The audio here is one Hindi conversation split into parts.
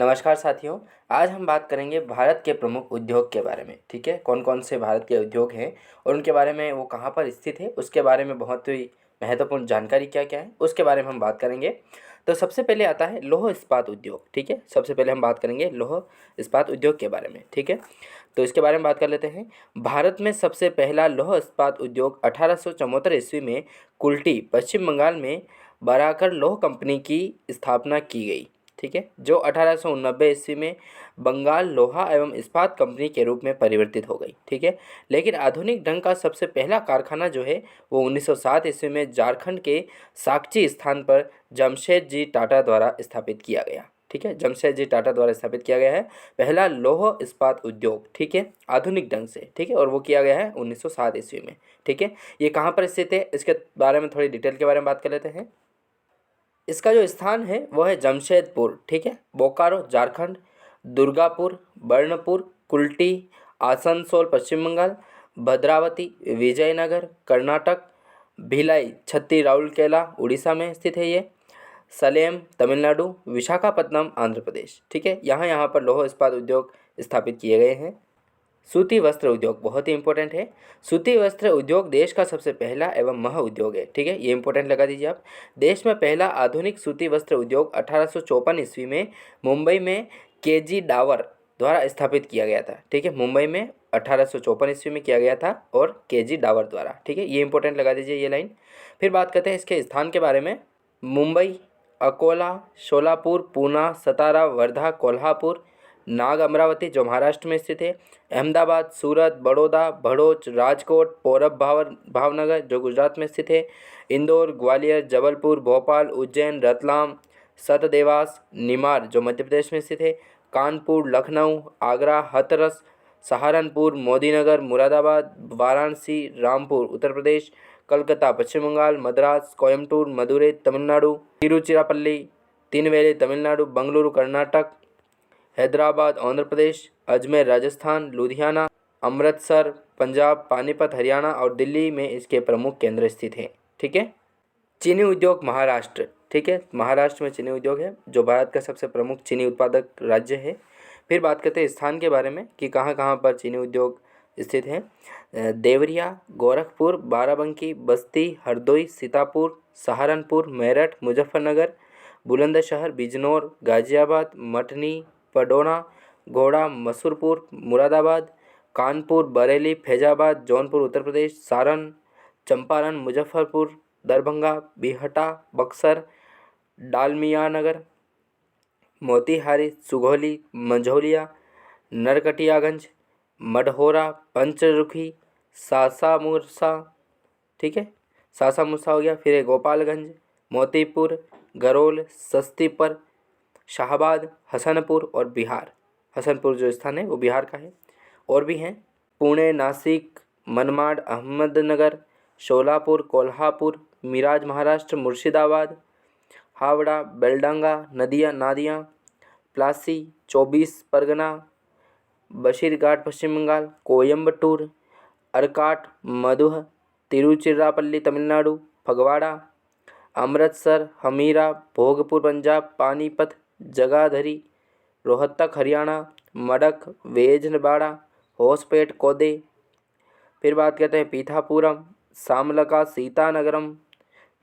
नमस्कार साथियों। आज हम बात करेंगे भारत के प्रमुख उद्योग के बारे में। ठीक है, कौन कौन से भारत के उद्योग हैं और उनके बारे में, वो कहाँ पर स्थित है, उसके बारे में बहुत ही महत्वपूर्ण जानकारी क्या क्या है उसके बारे में हम बात करेंगे। तो सबसे पहले आता है लौह इस्पात उद्योग। ठीक है, सबसे पहले हम बात करेंगे लौह इस्पात उद्योग के बारे में। ठीक है, तो इसके बारे में बात कर लेते हैं। भारत में सबसे पहला लौह इस्पात उद्योग 1874 ईस्वी में कुल्टी, पश्चिम बंगाल में बराकर लौह कंपनी की स्थापना की गई। ठीक है, जो 1889 ईस्वी में बंगाल लोहा एवं इस्पात कंपनी के रूप में परिवर्तित हो गई। ठीक है, लेकिन आधुनिक ढंग का सबसे पहला कारखाना जो है वो 1907 ईस्वी में झारखंड के साकची स्थान पर जमशेद जी टाटा द्वारा स्थापित किया गया। ठीक है, जमशेद जी टाटा द्वारा स्थापित किया गया है पहला लौह इस्पात उद्योग। ठीक है, आधुनिक ढंग से। ठीक है, और वो किया गया है 1907 ईस्वी में। ठीक है, ये कहाँ पर स्थित है इसके बारे में थोड़ी डिटेल के बारे में बात कर लेते हैं। इसका जो स्थान है वो है जमशेदपुर। ठीक है, बोकारो झारखंड, दुर्गापुर, बर्नपुर, कुल्टी आसनसोल पश्चिम बंगाल, भद्रावती विजयनगर कर्नाटक, भिलाई छत्ती राउरकेला उड़ीसा में स्थित है ये, सलेम तमिलनाडु, विशाखापट्टनम आंध्र प्रदेश। ठीक है, यहाँ पर लौह इस्पात उद्योग स्थापित किए गए हैं। सूती वस्त्र उद्योग बहुत ही इंपॉर्टेंट है। सूती वस्त्र उद्योग देश का सबसे पहला एवं मह उद्योग है। ठीक है, ये इंपॉर्टेंट लगा दीजिए आप। देश में पहला आधुनिक सूती वस्त्र उद्योग 1854 ईस्वी में मुंबई में केजी डावर द्वारा स्थापित किया गया था। ठीक है, मुंबई में 1854 ईस्वी में किया गया था और केजी डावर द्वारा। ठीक है, ये इंपॉर्टेंट लगा दीजिए ये लाइन। फिर बात करते हैं इसके स्थान के बारे में। मुंबई, अकोला, शोलापुर, पूना, सतारा, वर्धा, कोल्हापुर, नाग अमरावती जो महाराष्ट्र में स्थित है, अहमदाबाद, सूरत, बड़ौदा, भड़ोच, राजकोट, पौरब भावनगर जो गुजरात में स्थित है, इंदौर, ग्वालियर, जबलपुर, भोपाल, उज्जैन, रतलाम, सतदेवास, निमार जो मध्य प्रदेश में स्थित है, कानपुर, लखनऊ, आगरा, हाथरस, सहारनपुर, मोदीनगर, मुरादाबाद, वाराणसी, रामपुर उत्तर प्रदेश, कलकत्ता पश्चिम बंगाल, मद्रास, कोयम्बटूर, मदुरै तमिलनाडु, तिरुचिरापल्ली, तिनवेली तमिलनाडु, बंगलुरु कर्नाटक, हैदराबाद आंध्र प्रदेश, अजमेर राजस्थान, लुधियाना, अमृतसर पंजाब, पानीपत हरियाणा और दिल्ली में इसके प्रमुख केंद्र स्थित हैं। ठीक है, चीनी उद्योग महाराष्ट्र। ठीक है, महाराष्ट्र में चीनी उद्योग है जो भारत का सबसे प्रमुख चीनी उत्पादक राज्य है। फिर बात करते हैं स्थान के बारे में कि कहाँ कहाँ पर चीनी उद्योग स्थित हैं। देवरिया, गोरखपुर, बाराबंकी, बस्ती, हरदोई, सीतापुर, सहारनपुर, मेरठ, मुजफ्फरनगर, बुलंदशहर, बिजनौर, गाजियाबाद, मठनी, पडौना, घोड़ा, मसूरपुर, मुरादाबाद, कानपुर, बरेली, फैजाबाद, जौनपुर उत्तर प्रदेश, सारण, चंपारण, मुजफ्फरपुर, दरभंगा, बिहटा, बक्सर, डालमियानगर, मोतीहारी, सुगौली, मंझौलिया, नरकटियागंज, मढ़ौरा, पंचरुखी, सासामुसा। ठीक है, सासामुसा हो गया। फिर है गोपालगंज, मोतीपुर, गरोल, सस्तीपर, शाहबाद, हसनपुर और बिहार। हसनपुर जो स्थान है वो बिहार का है। और भी हैं पुणे, नासिक, मनमाड, अहमदनगर, शोलापुर, कोल्हापुर, मिराज महाराष्ट्र, मुर्शिदाबाद, हावड़ा, बेलडांगा, नादिया, प्लासी, 24 परगना, बशीरघाट पश्चिम बंगाल, कोयम्बटूर, अरकाट, मधुह, तिरुचिरापल्ली तमिलनाडु, फगवाड़ा, अमृतसर, हमीरा, भोगपुर पंजाब, पानीपत, जगाधरी, रोहतक हरियाणा, मडक, वेजनबाड़ा, होसपेट कोदे। फिर बात करते हैं पीथापुरम, सामलका, सीतानगरम,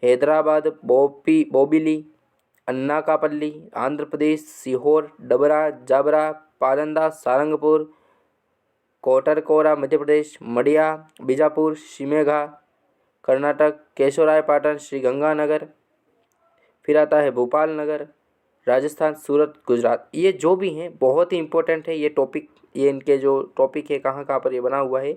हैदराबाद, बोबिली, अन्नाकापल्ली आंध्र प्रदेश, सीहोर, डबरा, जाबरा, पालंदा, सारंगपुर, कोटरकोरा मध्य प्रदेश, मडिया, बीजापुर, शिमेघा कर्नाटक, केशोरायपाटन, श्रीगंगानगर। फिर आता है भोपाल नगर राजस्थान, सूरत गुजरात। ये जो भी हैं बहुत ही इंपॉर्टेंट है ये टॉपिक। ये इनके जो टॉपिक है कहाँ कहाँ पर ये बना हुआ है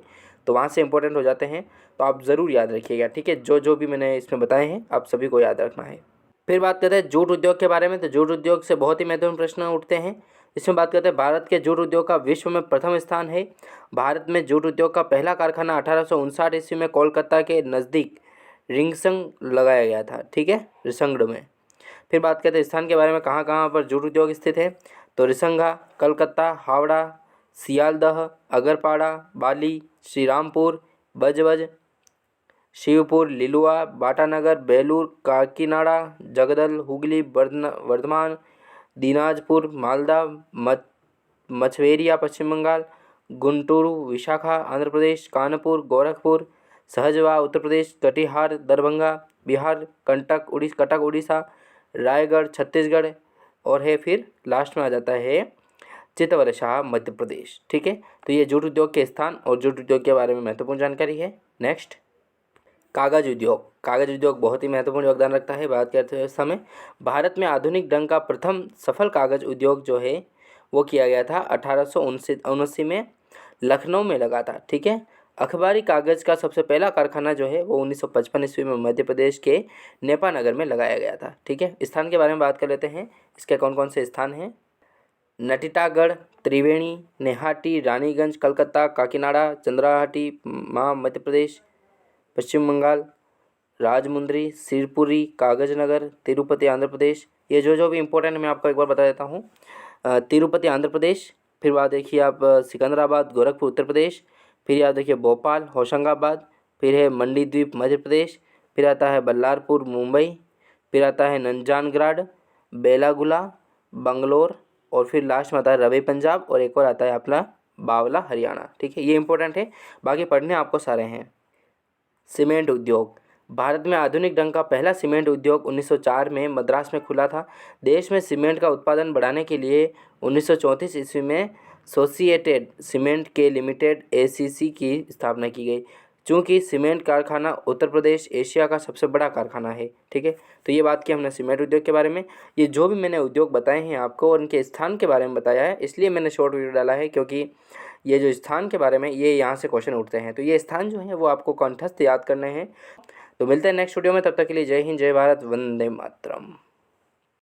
तो वहाँ से इंपॉर्टेंट हो जाते हैं, तो आप ज़रूर याद रखिएगा। ठीक है, जो जो भी मैंने इसमें बताए हैं आप सभी को याद रखना है। फिर बात करते हैं जूट उद्योग के बारे में। तो जूट उद्योग से बहुत ही महत्वपूर्ण प्रश्न उठते हैं। इसमें बात करते हैं भारत के जूट उद्योग का विश्व में प्रथम स्थान है। भारत में जूट उद्योग का पहला कारखाना 1859 ईस्वी में कोलकाता के नज़दीक रिंगसंग लगाया गया था। ठीक है, रिसंगड में। फिर बात करते हैं स्थान के बारे में, कहाँ कहाँ पर जूट उद्योग स्थित है। तो रिसंगा, कलकत्ता, हावड़ा, सियालदह, अगरपाड़ा, बाली, श्रीरामपुर, बजबज, शिवपुर, लिलुआ, बाटानगर, बेलूर, काकीनाडा, जगदल, हुगली, वर्धमान, दिनाजपुर मालदा, मछवेरिया पश्चिम बंगाल, गुंटूरू विशाखा आंध्र प्रदेश, कानपुर गोरखपुर, सहजवा उत्तर प्रदेश, कटिहार दरभंगा बिहार, कटक उड़ीसा, रायगढ़ छत्तीसगढ़ और है फिर लास्ट में आ जाता है चितवरशाह मध्य प्रदेश। ठीक है, तो ये जूट उद्योग के स्थान और जूट उद्योग के बारे में महत्वपूर्ण जानकारी है। नेक्स्ट, कागज उद्योग। कागज उद्योग बहुत ही महत्वपूर्ण योगदान रखता है भारत की अर्थव्यवस्था में। भारत में आधुनिक ढंग का प्रथम सफल कागज उद्योग जो है वो किया गया था 1879 में लखनऊ में लगा था। ठीक है, अखबारी कागज़ का सबसे पहला कारखाना जो है वो 1955 ईस्वी में मध्य प्रदेश के नेपानगर में लगाया गया था। ठीक है, स्थान के बारे में बात कर लेते हैं, इसके कौन कौन से स्थान हैं। नटितागढ़, त्रिवेणी, नेहाटी, रानीगंज कलकत्ता, काकीनाडा, चंद्राहाटी मध्य प्रदेश पश्चिम बंगाल, राजमुंद्री, सिरपुरी, कागजनगर, तिरुपति आंध्र प्रदेश। ये जो भी इम्पोर्टेंट मैं आपको एक बार बता देता हूँ। तिरुपति आंध्र प्रदेश, फिर बाद देखिए आप सिकंदराबाद गोरखपुर उत्तर प्रदेश, फिर याद देखिए भोपाल होशंगाबाद, फिर है मंडीद्वीप मध्य प्रदेश, फिर आता है बल्लारपुर मुंबई, फिर आता है नंजानग्राड, बेलागुला बंगलोर और फिर लास्ट में आता है रवि पंजाब और एक और आता है अपना बावला हरियाणा। ठीक है, ये इंपॉर्टेंट है, बाकी पढ़ने आपको सारे हैं। सीमेंट उद्योग। भारत में आधुनिक ढंग का पहला सीमेंट उद्योग 1904 में मद्रास में खुला था। देश में सीमेंट का उत्पादन बढ़ाने के लिए 1934 ईस्वी में एसोसिएटेड सीमेंट के लिमिटेड एसीसी की स्थापना की गई। चूँकि सीमेंट कारखाना उत्तर प्रदेश एशिया का सबसे बड़ा कारखाना है। ठीक है, तो ये बात की हमने सीमेंट उद्योग के बारे में। ये जो भी मैंने उद्योग बताए हैं आपको और उनके स्थान के बारे में बताया है, इसलिए मैंने शॉर्ट वीडियो डाला है, क्योंकि ये जो स्थान के बारे में ये यहाँ से क्वेश्चन उठते हैं, तो ये स्थान जो है वो आपको कंठस्थ याद करने हैं। तो मिलते हैं नेक्स्ट वीडियो में, तब तक के लिए जय हिंद, जय भारत, वंदे मातरम।